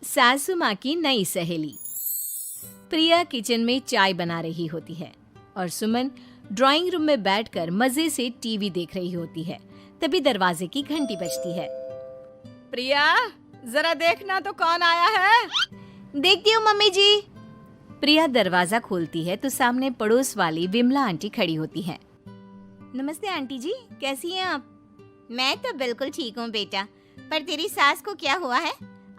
सासू माँ की नई सहेली। प्रिया किचन में चाय बना रही होती है और सुमन ड्राइंग रूम में बैठकर मजे से टीवी देख रही होती है। तभी दरवाजे की घंटी बजती है। प्रिया, जरा देखना तो कौन आया है। देखती हूँ मम्मी जी। प्रिया दरवाजा खोलती है तो सामने पड़ोस वाली विमला आंटी खड़ी होती है। नमस्ते आंटी जी, कैसी हैं आप? मैं तो बिल्कुल ठीक हूँ बेटा, पर तेरी सास को क्या हुआ है?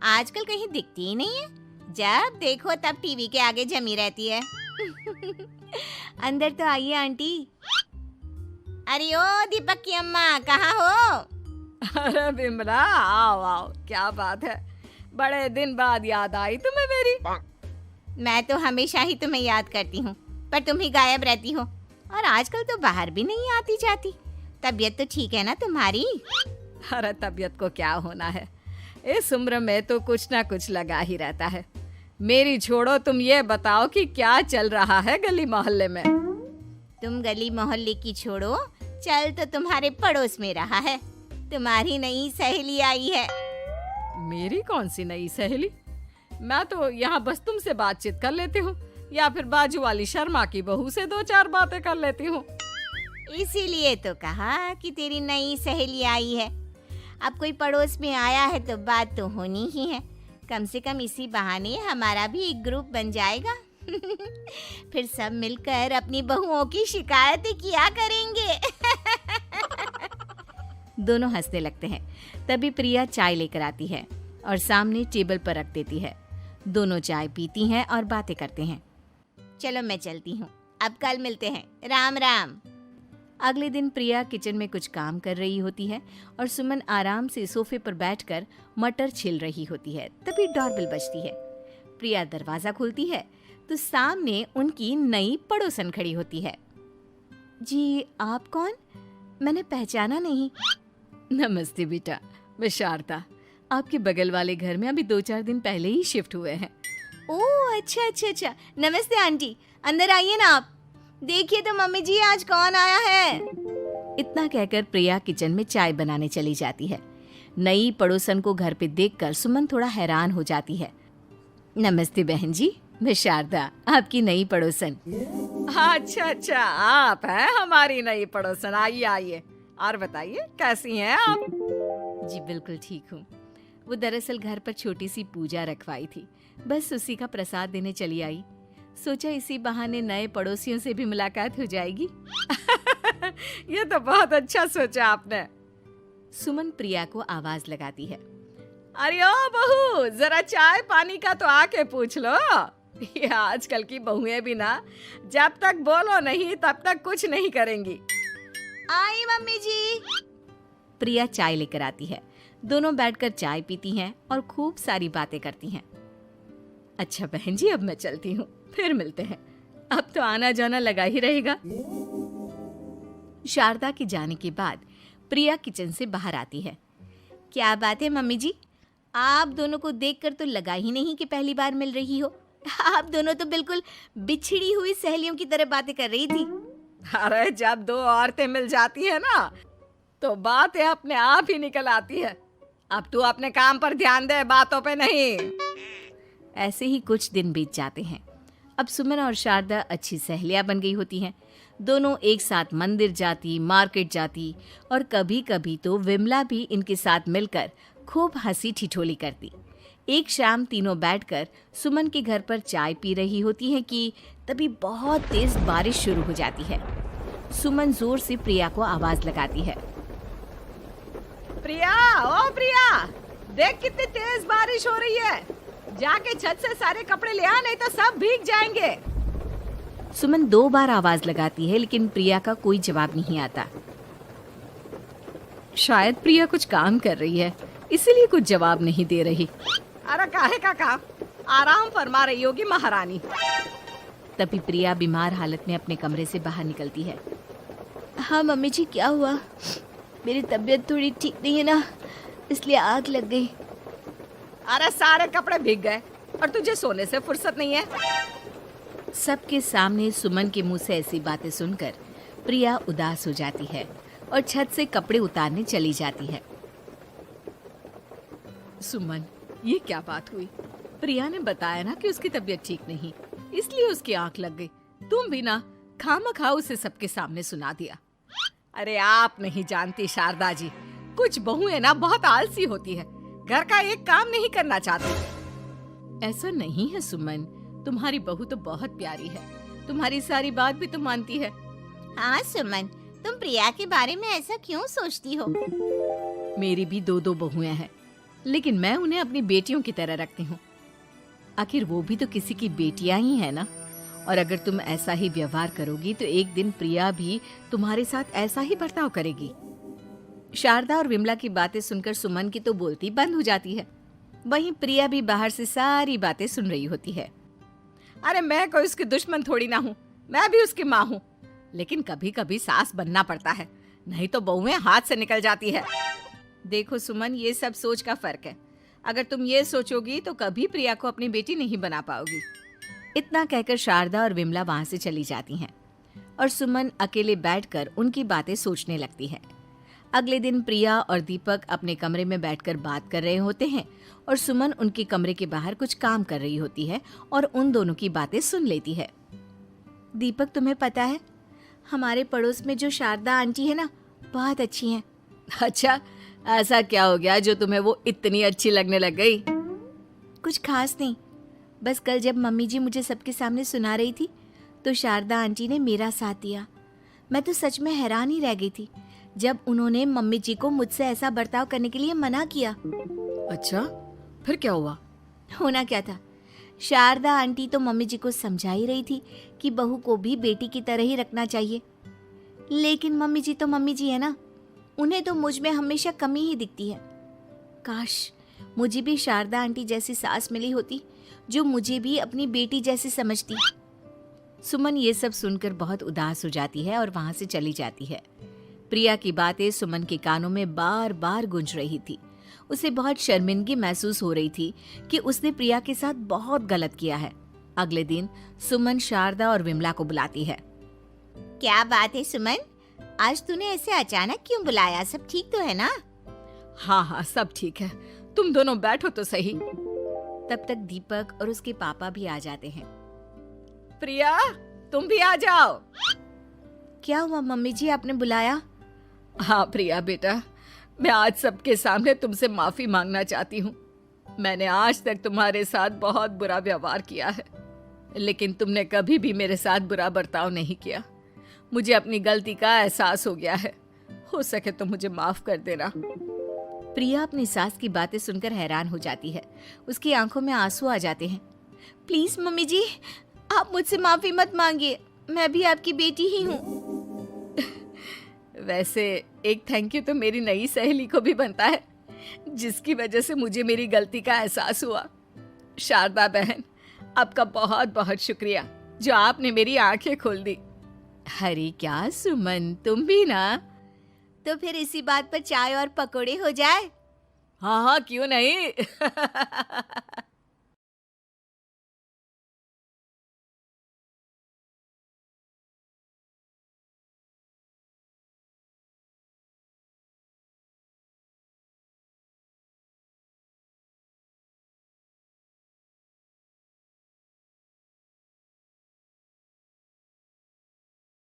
आजकल कहीं दिखती ही नहीं है। जब देखो तब टीवी के आगे जमी रहती है। अंदर तो आइए आंटी। अरे ओ दीपक की अम्मा, कहाँ हो? अरे बिमला, आओ आओ, क्या बात है, बड़े दिन बाद याद आई तुम्हें मेरी। मैं तो हमेशा ही तुम्हें याद करती हूँ, पर तुम ही गायब रहती हो और आजकल तो बाहर भी नहीं आती जाती। तबीयत तो ठीक है ना तुम्हारी? अरे तबीयत को क्या होना है, इस उम्र में तो कुछ ना कुछ लगा ही रहता है। मेरी छोड़ो, तुम ये बताओ कि क्या चल रहा है गली मोहल्ले में। तुम गली मोहल्ले की छोड़ो, चल तो तुम्हारे पड़ोस में रहा है। तुम्हारी नई सहेली आई है। मेरी कौन सी नई सहेली? मैं तो यहाँ बस तुमसे बातचीत कर लेती हूँ या फिर बाजू वाली शर्मा की बहू से दो चार बातें कर लेती हूँ। इसीलिए तो कहा कि तेरी नई सहेली आई है। अब कोई पड़ोस में आया है तो बात तो होनी ही है। कम से कम इसी बहाने हमारा भी एक ग्रुप बन जाएगा। फिर सब मिलकर अपनी बहुओं की शिकायतें किया करेंगे। दोनों हंसने लगते हैं। तभी प्रिया चाय लेकर आती है और सामने टेबल पर रख देती है। दोनों चाय पीती हैं और बातें करते हैं। चलो मैं चलती हूँ, अब कल मिलते हैं। राम राम। अगले दिन प्रिया किचन में कुछ काम कर रही होती है और सुमन आराम से सोफे पर बैठकर मटर छिल रही होती है। तभी डोरबेल बजती है। प्रिया दरवाजा खोलती है तो सामने उनकी नई पड़ोसन खड़ी होती है। जी, आप कौन? मैंने पहचाना नहीं। नमस्ते बेटा, मैं शारदा, आपके बगल वाले घर में अभी 2-4 दिन पहले ही शिफ्ट हुए हैं। ओह अच्छा। नमस्ते आंटी, अंदर आइए ना आप। देखिए तो मम्मी जी, आज कौन आया है। इतना कहकर प्रिया किचन में चाय बनाने चली जाती है। नई पड़ोसन को घर पे देखकर सुमन थोड़ा हैरान हो जाती है। नमस्ते बहन जी, मैं शारदा, आपकी नई पड़ोसन। अच्छा, आप हैं हमारी नई पड़ोसन। आइए आइए, और बताइए कैसी हैं आप? जी बिल्कुल ठीक हूँ। वो दरअसल घर पर छोटी सी पूजा रखवाई थी, बस उसी का प्रसाद देने चली आई। सोचा इसी बहाने नए पड़ोसियों से भी मुलाकात हो जाएगी। ये तो बहुत अच्छा सोचा आपने। सुमन प्रिया को आवाज लगाती है। अरे ओ बहू, जरा चाय पानी का तो आके पूछ लो। ये आजकल की बहुएं भी ना, जब तक बोलो नहीं तब तक कुछ नहीं करेंगी। आई मम्मी जी। प्रिया चाय लेकर आती है। दोनों बैठकर चाय पीती हैं और खूब सारी बातें करती हैं। अच्छा बहन जी, अब मैं चलती हूँ, फिर मिलते हैं। अब तो आना जाना लगा ही रहेगा। शारदा के जाने के बाद प्रिया किचन से बाहर आती है। क्या बात है मम्मी जी, आप दोनों को देखकर तो लगा ही नहीं कि पहली बार मिल रही हो। आप दोनों तो बिल्कुल बिछड़ी हुई सहेलियों की तरह बातें कर रही थी। अरे जब दो औरतें मिल जाती है ना, तो बातें अपने आप ही निकल आती है। अब तू अपने काम पर ध्यान दे, बातों पे नहीं। ऐसे ही कुछ दिन बीत जाते हैं। अब सुमन और शारदा अच्छी सहेलियां बन गई होती हैं। दोनों एक साथ मंदिर जाती, मार्केट जाती और कभी कभी तो विमला भी इनके साथ मिलकर खूब हंसी ठिठोली करती। एक शाम तीनों बैठकर सुमन के घर पर चाय पी रही होती हैं कि तभी बहुत तेज बारिश शुरू हो जाती है। सुमन जोर से प्रिया को आवाज लगाती है। प्रिया, ओ प्रिया, देख कितनी तेज बारिश हो रही है। जाके छत से सारे कपड़े ले आ, नहीं तो सब भीग जाएंगे। सुमन 2 बार आवाज लगाती है लेकिन प्रिया का कोई जवाब नहीं आता। शायद प्रिया कुछ काम कर रही है, इसीलिए कुछ जवाब नहीं दे रही। अरे काहे का काम, आराम फरमा रही होगी महारानी। तभी प्रिया बीमार हालत में अपने कमरे से बाहर निकलती है। हाँ मम्मी जी, क्या हुआ? मेरी तबीयत थोड़ी ठीक नहीं है ना, इसलिए आग लग गई। अरे सारे कपड़े भीग गए और तुझे सोने से फुर्सत नहीं है। सबके सामने सुमन के मुंह से ऐसी बातें सुनकर प्रिया उदास हो जाती है और छत से कपड़े उतारने चली जाती है। सुमन, ये क्या बात हुई? प्रिया ने बताया ना कि उसकी तबीयत ठीक नहीं, इसलिए उसकी आंख लग गई। तुम भी ना खामखा उसे सबके सामने सुना दिया। अरे आप नहीं जानती शारदा जी, कुछ बहुएं ना बहुत आलसी होती है, घर का एक काम नहीं करना चाहती। ऐसा नहीं है सुमन, तुम्हारी बहू तो बहुत प्यारी है, तुम्हारी सारी बात भी तो मानती है। हाँ सुमन, तुम प्रिया के बारे में ऐसा क्यों सोचती हो? मेरी भी दो बहुएं हैं, लेकिन मैं उन्हें अपनी बेटियों की तरह रखती हूँ। आखिर वो भी तो किसी की बेटियां ही है ना। और अगर तुम ऐसा ही व्यवहार करोगी तो एक दिन प्रिया भी तुम्हारे साथ ऐसा ही बर्ताव करेगी। शारदा और विमला की बातें सुनकर सुमन की तो बोलती बंद हो जाती है। वहीं प्रिया भी बाहर से सारी बातें सुन रही होती है। अरे मैं कोई उसकी दुश्मन थोड़ी ना हूँ, मैं भी उसकी माँ हूँ, लेकिन कभी कभी सास बनना पड़ता है, नहीं तो बहुएं हाथ से निकल जाती है। देखो सुमन, ये सब सोच का फर्क है। अगर तुम ये सोचोगी तो कभी प्रिया को अपनी बेटी नहीं बना पाओगी। इतना कहकर शारदा और विमला वहां से चली जाती हैं और सुमन अकेले बैठकर उनकी बातें सोचने लगती है। अगले दिन प्रिया और दीपक अपने कमरे में बैठकर बात कर रहे होते हैं और सुमन उनके कमरे के बाहर कुछ काम कर रही होती है और उन दोनों की बातें सुन लेती है। दीपक, तुम्हें पता है हमारे पड़ोस में जो शारदा आंटी है ना, बहुत अच्छी हैं। अच्छा, ऐसा क्या हो गया जो तुम्हें वो इतनी अच्छी लगने लग गई? कुछ खास नहीं, बस कल जब मम्मी जी मुझे सबके सामने सुना रही थी तो शारदा आंटी ने मेरा साथ दिया। मैं तो सच में हैरान ही रह गई थी जब उन्होंने मम्मी जी को मुझसे ऐसा बर्ताव करने के लिए मना किया। अच्छा, फिर क्या हुआ? होना क्या था, शारदा आंटी तो मम्मी जी को समझा ही रही थी कि बहू को भी बेटी की तरह ही रखना चाहिए, लेकिन मम्मी जी तो मम्मी जी है ना, उन्हें तो मुझ में हमेशा कमी ही दिखती है। काश मुझे भी शारदा आंटी जैसी सास मिली होती जो मुझे भी अपनी बेटी जैसी समझती। सुमन ये सब सुनकर बहुत उदास हो जाती है और वहां से चली जाती है। प्रिया की बातें सुमन के कानों में बार बार गूंज रही थी। उसे बहुत शर्मिंदगी महसूस हो रही थी कि उसने प्रिया के साथ बहुत गलत किया है। अगले दिन सुमन शारदा और विमला को बुलाती है। क्या बात है सुमन, आज तूने ऐसे अचानक क्यों बुलाया? सब ठीक तो है ना? हाँ, सब ठीक है, तुम दोनों बैठो तो सही। तब तक दीपक और उसके पापा भी आ जाते हैं। प्रिया, तुम भी आ जाओ। क्या हुआ मम्मी जी, आपने बुलाया? हाँ प्रिया बेटा, मैं आज सबके सामने तुमसे माफी मांगना चाहती हूँ। मैंने आज तक तुम्हारे साथ बहुत बुरा व्यवहार किया है, लेकिन तुमने कभी भी मेरे साथ बुरा बर्ताव नहीं किया। मुझे अपनी गलती का एहसास हो गया है, हो सके तो मुझे माफ कर देना। प्रिया अपनी सास की बातें सुनकर हैरान हो जाती है। उसकी आंखों में आंसू आ जाते हैं। प्लीज मम्मी जी, आप मुझसे माफी मत मांगिए, मैं भी आपकी बेटी ही हूँ। वैसे एक थैंक यू तो मेरी नई सहेली को भी बनता है, जिसकी वजह से मुझे मेरी गलती का एहसास हुआ। शारदा बहन, आपका बहुत बहुत शुक्रिया जो आपने मेरी आंखें खोल दी। अरे क्या सुमन, तुम भी ना। तो फिर इसी बात पर चाय और पकोड़े हो जाए? हाँ, क्यों नहीं।